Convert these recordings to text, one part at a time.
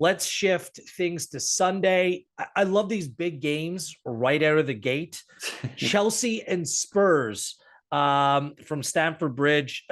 Let's shift things to Sunday. I love these big games right out of the gate. Chelsea and Spurs from Stamford Bridge.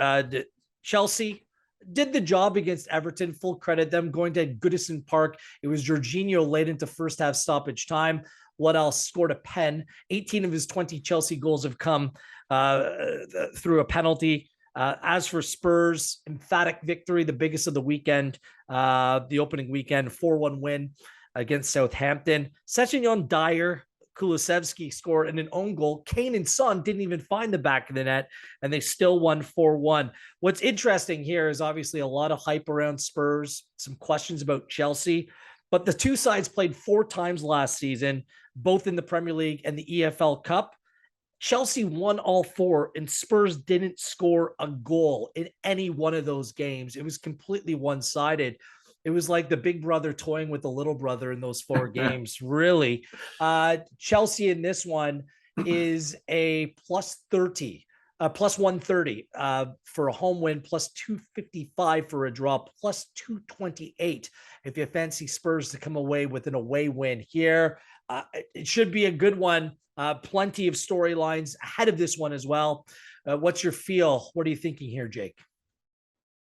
Chelsea did the job against Everton. Full credit them. Going to Goodison Park. It was Jorginho late into first half stoppage time. What else? Scored a pen. 18 of his 20 Chelsea goals have come through a penalty. As for Spurs, emphatic victory, the biggest of the weekend, the opening weekend, 4-1 win against Southampton. Sessegnon, Dyer, Kulusevski scored in an own goal. Kane and Son didn't even find the back of the net, and they still won 4-1. What's interesting here is obviously a lot of hype around Spurs, some questions about Chelsea, but the two sides played 4 times last season, both in the Premier League and the EFL Cup. Chelsea won all 4, and Spurs didn't score a goal in any one of those games. It was completely one-sided. It was like the big brother toying with the little brother in those 4 games, really. Chelsea in this one is a plus 130 for a home win, plus 255 for a draw, plus 228 if you fancy Spurs to come away with an away win here. It should be a good one. Plenty of storylines ahead of this one as well. What's your feel? What are you thinking here, Jake?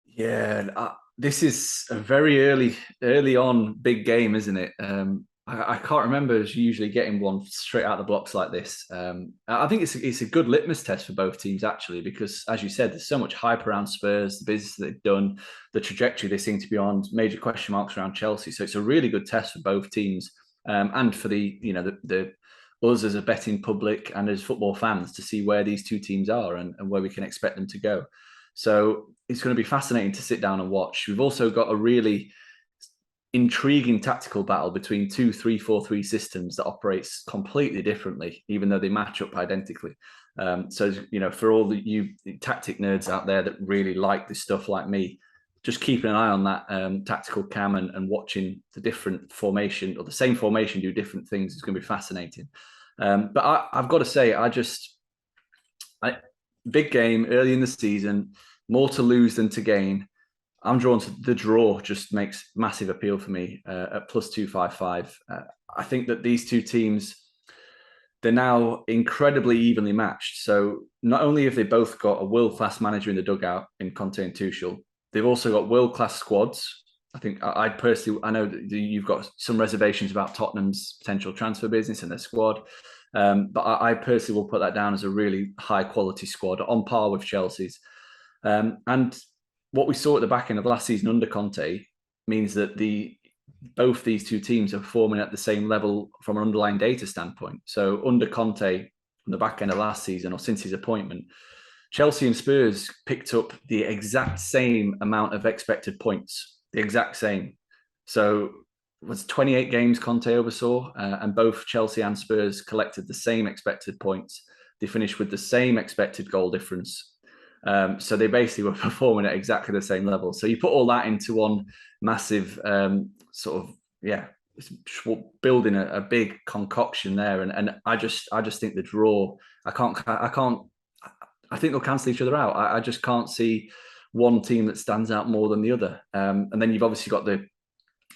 Yeah, this is a very early on big game, isn't it? I can't remember us usually getting one straight out of the blocks like this. I think it's a good litmus test for both teams, actually, because as you said, there's so much hype around Spurs, the business that they've done, the trajectory they seem to be on, major question marks around Chelsea. So it's a really good test for both teams, and for the us as a betting public and as football fans to see where these two teams are and where we can expect them to go. So it's going to be fascinating to sit down and watch. We've also got a really intriguing tactical battle between 2-3-4-3 systems that operates completely differently, even though they match up identically. So, for all you tactic nerds out there that really like this stuff like me, just keeping an eye on that tactical cam and watching the different formation or the same formation do different things is going to be fascinating. But I've got to say, big game early in the season, more to lose than to gain. I'm drawn to the draw, just makes massive appeal for me at plus 255. I think that these two teams, they're now incredibly evenly matched. So not only have they both got a world-class manager in the dugout in Conte and Tuchel, they've also got world-class squads. I think I know that you've got some reservations about Tottenham's potential transfer business and their squad. But I personally will put that down as a really high-quality squad on par with Chelsea's. And what we saw at the back end of last season under Conte means that both these two teams are performing at the same level from an underlying data standpoint. So under Conte, on the back end of last season or since his appointment, Chelsea and Spurs picked up the exact same amount of expected points, the exact same. So it was 28 games Conte oversaw, and both Chelsea and Spurs collected the same expected points. They finished with the same expected goal difference. So they basically were performing at exactly the same level. So you put all that into one massive building a big concoction there. And I just think the draw, I think they'll cancel each other out. I just can't see one team that stands out more than the other. And then you've obviously got the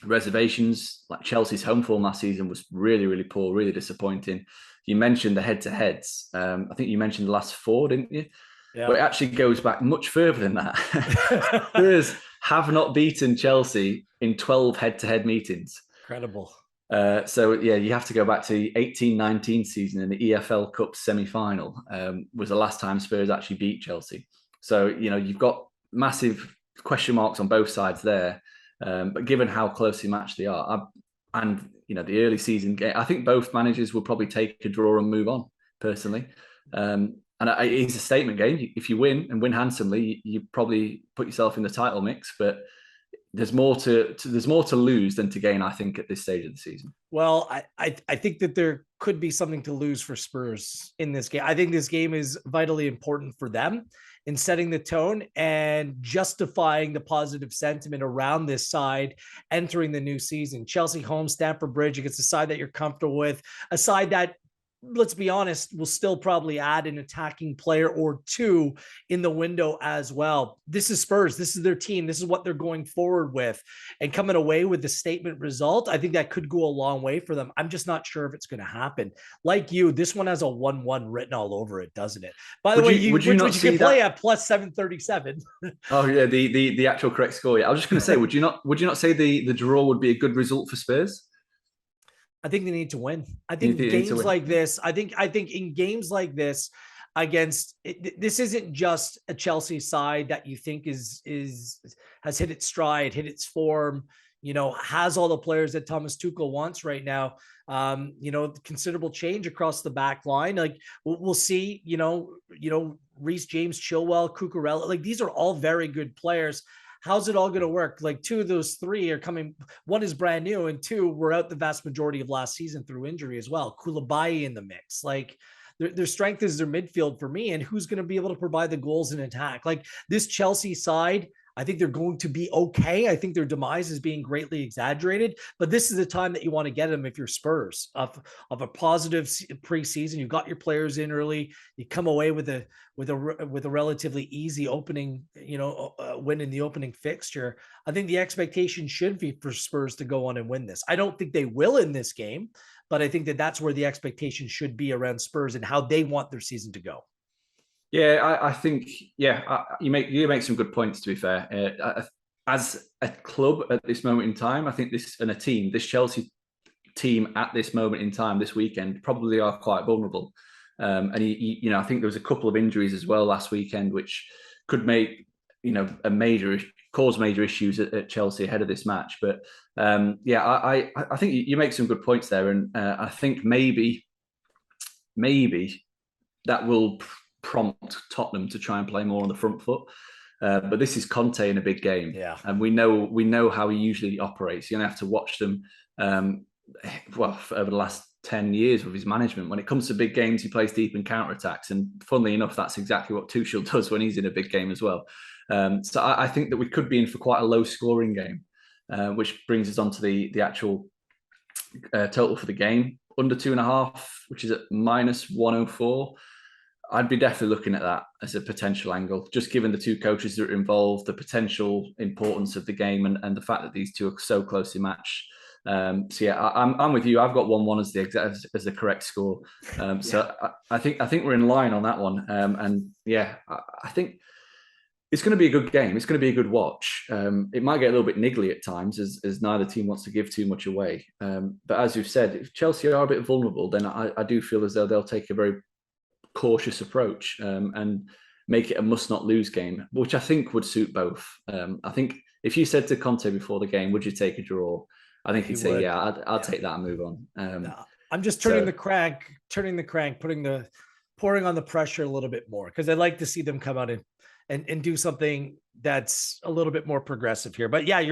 reservations, like Chelsea's home form last season was really, really poor, really disappointing. You mentioned the head-to-heads. I think you mentioned the last 4, didn't you? Yeah. But it actually goes back much further than that. Spurs have not beaten Chelsea in 12 head-to-head meetings. Incredible. So, you have to go back to the 18-19 season in the EFL Cup semi-final was the last time Spurs actually beat Chelsea. So, you've got massive question marks on both sides there. But given how closely matched they are, the early season game, I think both managers will probably take a draw and move on, personally. And it's a statement game. If you win and win handsomely, you probably put yourself in the title mix. But there's more to lose than to gain, I think, at this stage of the season. Well, I think that there could be something to lose for Spurs in this game. I think this game is vitally important for them in setting the tone and justifying the positive sentiment around this side entering the new season. Chelsea home, Stamford Bridge against a side that you're comfortable with, a side that let's be honest, will still probably add an attacking player or two in the window as well. This is Spurs. This is their team. This is what they're going forward with. And coming away with the statement result, I think that could go a long way for them. I'm just not sure if it's going to happen. Like you, this one has a 1-1 written all over it, doesn't it? By the way, would you not which you can play at plus 737. Oh yeah, the actual correct score. Yeah. I was just going to say, would you not say the draw would be a good result for Spurs? I think they need to win. I You think think they need to games win? like this, I think in games like this this isn't just a Chelsea side that you think has hit its stride, hit its form, has all the players that Thomas Tuchel wants right now. Considerable change across the back line. Like we'll see, Reece James, Chilwell, Cucurella, like these are all very good players. How's it all going to work? Like two of those three are coming. One is brand new, and two were out the vast majority of last season through injury as well. Koulibaly in the mix. Like their strength is their midfield for me, and who's going to be able to provide the goals in attack? Like this Chelsea side, I think they're going to be okay. I think their demise is being greatly exaggerated, but this is the time that you want to get them if you're Spurs of a positive preseason. You got your players in early. You come away with a relatively easy opening, win in the opening fixture. I think the expectation should be for Spurs to go on and win this. I don't think they will in this game, but I think that that's where the expectation should be around Spurs and how they want their season to go. Yeah, I think you make some good points. To be fair, as a club at this moment in time, I think this Chelsea team at this moment in time, this weekend, probably are quite vulnerable. And I think there was a couple of injuries as well last weekend, which could make cause major issues at Chelsea ahead of this match. But I think you make some good points there, and I think maybe that will prompt Tottenham to try and play more on the front foot. But this is Conte in a big game, and we know how he usually operates. You only have to watch them. Over the last 10 years with his management, when it comes to big games, he plays deep and counterattacks. And funnily enough, that's exactly what Tuchel does when he's in a big game as well. So I think that we could be in for quite a low scoring game, which brings us on to the actual total for the game, under 2.5, which is at minus 104. I'd be definitely looking at that as a potential angle, just given the two coaches that are involved, the potential importance of the game, and the fact that these two are so closely matched. I'm with you. I've got 1-1 as the correct score. So I think we're in line on that one. I think it's going to be a good game. It's going to be a good watch. It might get a little bit niggly at times, as neither team wants to give too much away. But as you've said, if Chelsea are a bit vulnerable, then I do feel as though they'll take a very cautious approach and make it a must-not-lose game, which I think would suit both. I think if you said to Conte before the game, would you take a draw? I think he'd say, I'll take that and move on. I'm just turning the crank, pouring on the pressure a little bit more, because I'd like to see them come out and do something that's a little bit more progressive here. But yeah, you're